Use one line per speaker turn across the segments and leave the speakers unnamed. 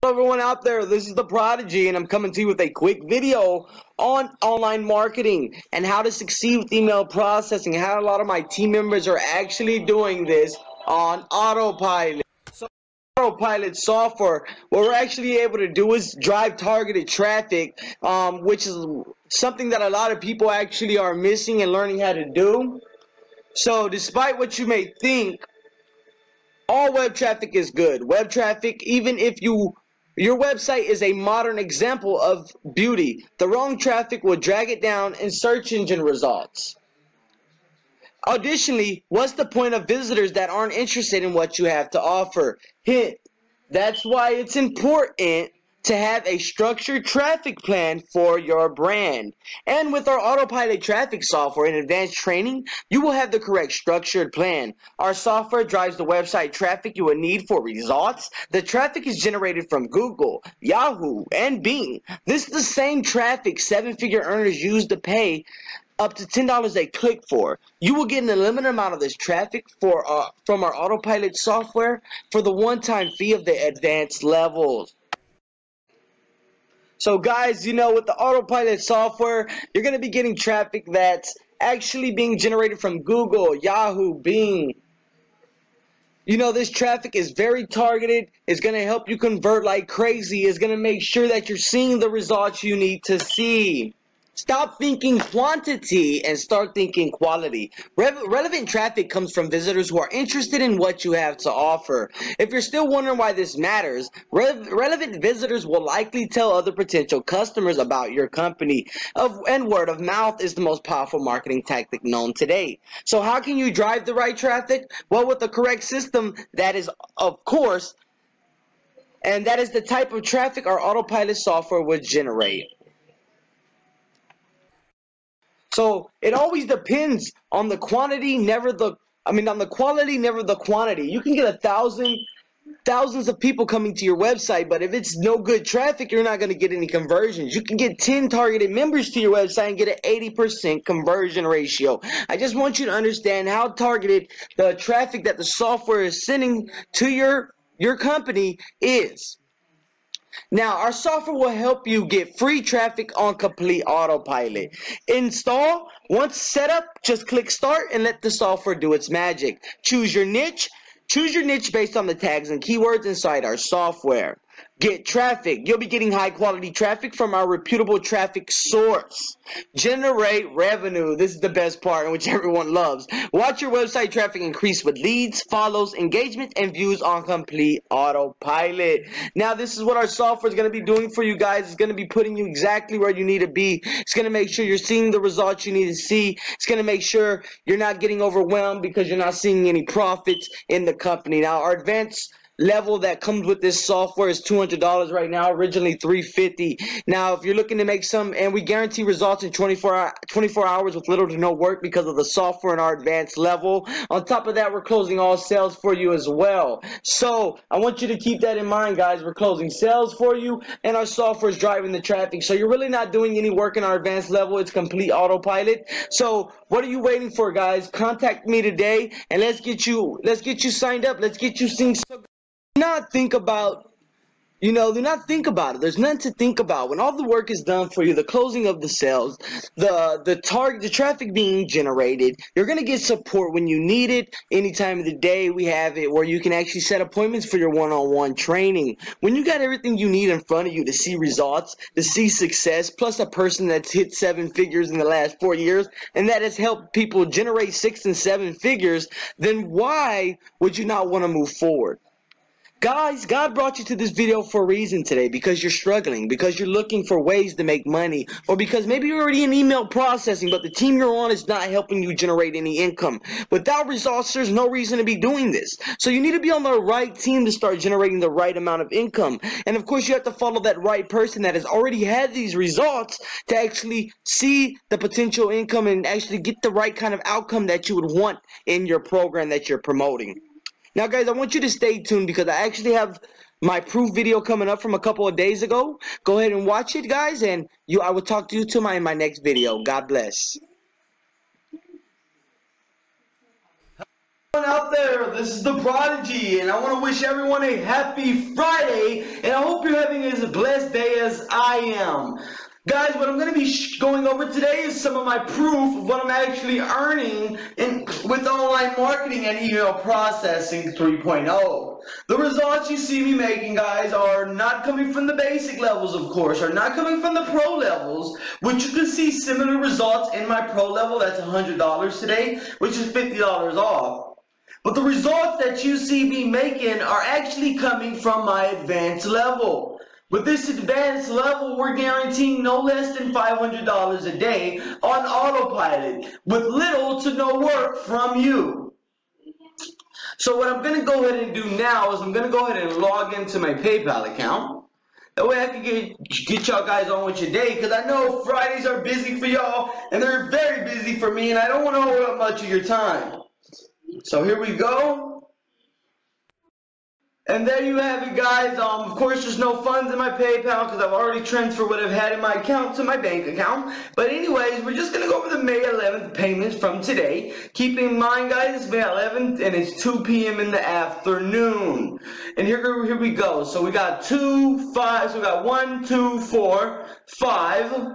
Everyone out there, this is the Prodigy, and I'm coming to you with a quick video on online marketing and how to succeed with email processing. How a lot of my team members are actually doing this on Autopilot. So Autopilot software, what we're actually able to do is drive targeted traffic, which is something that a lot of people actually are missing and learning how to do. So despite what you may think, all web traffic is good. Web traffic, even if your website is a modern example of beauty, the wrong traffic will drag it down in search engine results. Additionally, what's the point of visitors that aren't interested in what you have to offer? Hint, that's why it's important to have a structured traffic plan for your brand. And with our Autopilot traffic software and advanced training, you will have the correct structured plan. Our software drives the website traffic you will need for results. The traffic is generated from Google, Yahoo, and Bing. This is the same traffic seven-figure earners use to pay up to $10 a click for. You will get an unlimited amount of this traffic from our Autopilot software for the one-time fee of the advanced levels. So guys, with the Autopilot software, you're going to be getting traffic that's actually being generated from Google, Yahoo, Bing. This traffic is very targeted. It's going to help you convert like crazy. It's going to make sure that you're seeing the results you need to see. Stop thinking quantity and start thinking quality. Relevant traffic comes from visitors who are interested in what you have to offer. If you're still wondering why this matters, relevant visitors will likely tell other potential customers about your company. And word of mouth is the most powerful marketing tactic known today. So how can you drive the right traffic? Well, with the correct system, that is, of course, and that is the type of traffic our Autopilot software would generate. So it always depends on the quantity, on the quality, never the quantity. You can get thousands of people coming to your website, but if it's no good traffic, you're not going to get any conversions. You can get 10 targeted members to your website and get an 80% conversion ratio. I just want you to understand how targeted the traffic that the software is sending to your company is. Now, our software will help you get free traffic on complete Autopilot. Install. Once set up, just click start and let the software do its magic. Choose your niche. Choose your niche based on the tags and keywords inside our software. Get traffic. You'll be getting high quality traffic from our reputable traffic source. Generate revenue. This is the best part, which everyone loves. Watch your website traffic increase with leads, follows, engagement, and views on complete Autopilot. Now, this is what our software is going to be doing for you guys. It's going to be putting you exactly where you need to be. It's going to make sure you're seeing the results you need to see. It's going to make sure you're not getting overwhelmed because you're not seeing any profits in the company. Now, our advanced level that comes with this software is $200 right now, originally $350. Now, if you're looking to make some, and we guarantee results in 24 hours with little to no work because of the software and our advanced level. On top of that, we're closing all sales for you as well. So I want you to keep that in mind, guys. We're closing sales for you, and our software is driving the traffic. So you're really not doing any work in our advanced level. It's complete Autopilot. So what are you waiting for, guys? Contact me today, and let's get you signed up. Let's get you seeing. Do not think about it. There's nothing to think about. When all the work is done for you, the closing of the sales, the traffic being generated, you're going to get support when you need it. Any time of the day, we have it where you can actually set appointments for your one-on-one training. When you got everything you need in front of you to see results, to see success, plus a person that's hit 7 figures in the last 4 years, and that has helped people generate 6 and 7 figures, then why would you not want to move forward? Guys, God brought you to this video for a reason today, because you're struggling, because you're looking for ways to make money, or because maybe you're already in email processing, but the team you're on is not helping you generate any income. Without results, there's no reason to be doing this. So you need to be on the right team to start generating the right amount of income. And of course, you have to follow that right person that has already had these results to actually see the potential income and actually get the right kind of outcome that you would want in your program that you're promoting. Now, guys, I want you to stay tuned because I actually have my proof video coming up from a couple of days ago. Go ahead and watch it, guys, and I will talk to you in my next video. God bless. Out there, this is the Prodigy, and I want to wish everyone a happy Friday, and I hope you have I am. Guys, what I'm going to be going over today is some of my proof of what I'm actually earning with online marketing and email processing 3.0. The results you see me making, guys, are not coming from the basic levels, of course, are not coming from the pro levels, which you can see similar results in my pro level. That's $100 today, which is $50 off. But the results that you see me making are actually coming from my advanced level. With this advanced level, we're guaranteeing no less than $500 a day on Autopilot, with little to no work from you. So what I'm going to go ahead and do now is I'm going to go ahead and log into my PayPal account. That way I can get y'all guys on with your day, because I know Fridays are busy for y'all, and they're very busy for me, and I don't want to hold up much of your time. So here we go. And there you have it, guys. Of course, there's no funds in my PayPal because I've already transferred what I've had in my account to my bank account. But anyways, we're just going to go over the May 11th payments from today. Keep in mind, guys, it's May 11th and it's 2 p.m. in the afternoon. And here we go. So we got 2, 5. So we got 1, 2, 4, 5,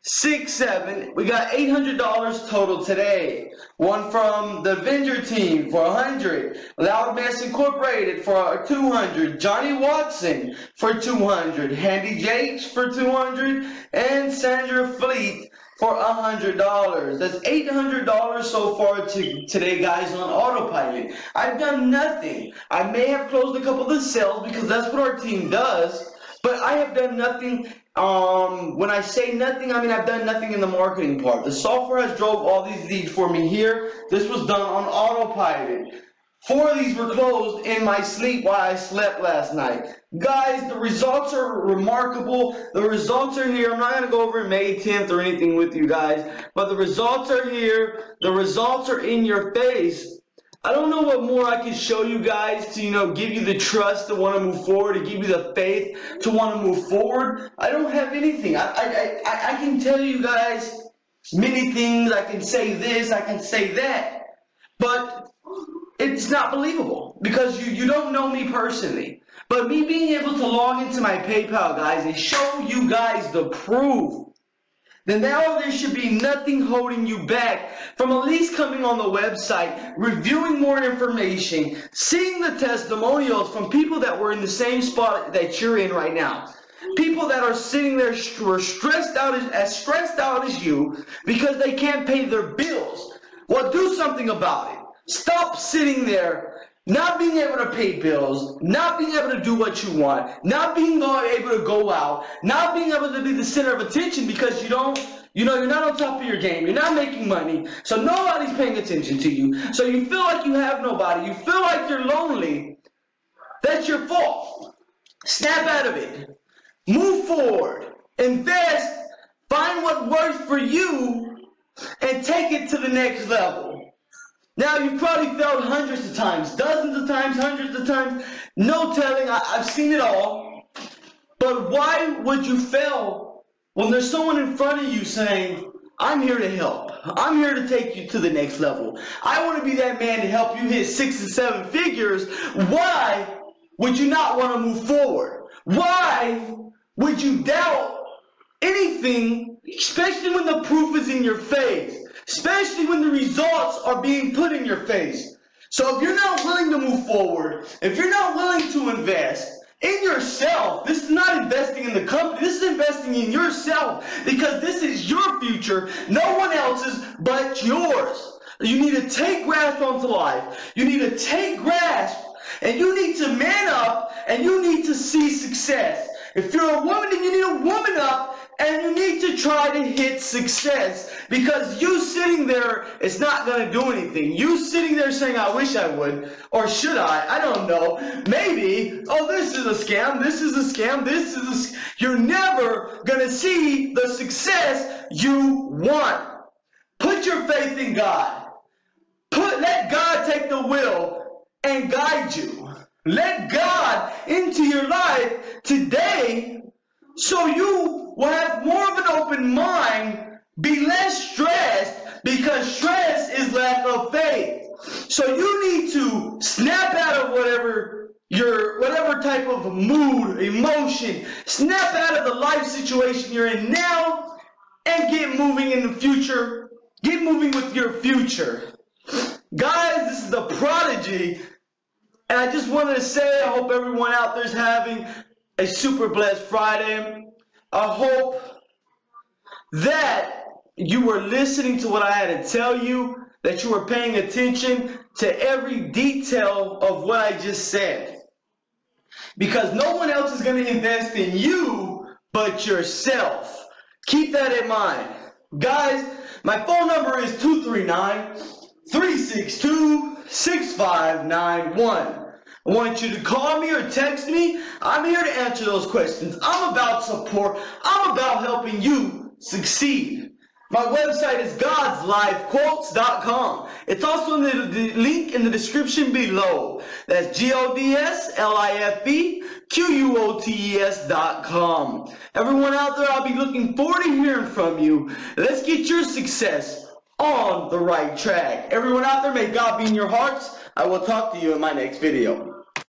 6, 7. We got $800 total today. One from the Avenger team for 100. Loud Mess Incorporated for 200. Johnny Watson for 200. Handy Jakes for 200. And Sandra Fleet for $100. That's $800 so far today, guys, on Autopilot. I've done nothing. I may have closed a couple of the sales because that's what our team does. But I have done nothing. When I say nothing, I mean I've done nothing in the marketing part. The software has drove all these leads for me here. This was done on Autopilot. 4 of these were closed in my sleep while I slept last night. Guys, the results are remarkable. The results are here. I'm not going to go over May 10th or anything with you guys, but the results are here. The results are in your face. I don't know what more I can show you guys to, give you the trust to want to move forward, to give you the faith to want to move forward. I don't have anything. I can tell you guys many things. I can say this, I can say that, but it's not believable because you don't know me personally. But me being able to log into my PayPal, guys, and show you guys the proof, then now there should be nothing holding you back from at least coming on the website, reviewing more information, seeing the testimonials from people that were in the same spot that you're in right now. People that are sitting there stressed out as you because they can't pay their bills. Well, do something about it. Stop sitting there not being able to pay bills, not being able to do what you want, not being able to go out, not being able to be the center of attention because you're not on top of your game, you're not making money, so nobody's paying attention to you, so you feel like you have nobody, you feel like you're lonely. That's your fault. Snap out of it. Move forward. Invest. Find what works for you and take it to the next level. Now, you've probably failed hundreds of times, dozens of times, hundreds of times. No telling. I've seen it all. But why would you fail when there's someone in front of you saying, I'm here to help. I'm here to take you to the next level. I want to be that man to help you hit 6 and 7 figures. Why would you not want to move forward? Why would you doubt anything, especially when the proof is in your face? Especially when the results are being put in your face. So if you're not willing to move forward, if you're not willing to invest in yourself, this is not investing in the company, this is investing in yourself because this is your future, no one else's but yours. You need to take grasp onto life. You need to take grasp and you need to man up and you need to see success. If you're a woman, then you need to woman up and you need to try to hit success because you sitting there is not going to do anything. You sitting there saying, I wish I would, or should I don't know. Maybe, oh, this is a scam, this is a scam, this is a scam. You're never going to see the success you want. Put your faith in God. Let God take the wheel and guide you. Let God into your life today so you will have more of an open mind, be less stressed, because stress is lack of faith. So you need to snap out of whatever your whatever type of mood, emotion. Snap out of the life situation you're in now and get moving in the future. Get moving with your future. Guys, this is the Prodigy. And I just wanted to say, I hope everyone out there is having a super blessed Friday. I hope that you were listening to what I had to tell you, that you were paying attention to every detail of what I just said. Because no one else is going to invest in you but yourself. Keep that in mind. Guys, my phone number is 239-362-6591. I want you to call me or text me. I'm here to answer those questions. I'm about support. I'm about helping you succeed. My website is godslifequotes.com. It's also in the link in the description below. That's GODSLIFEQUOTES.com. Everyone out there, I'll be looking forward to hearing from you. Let's get your success on the right track. Everyone out there, may God be in your hearts. I will talk to you in my next video.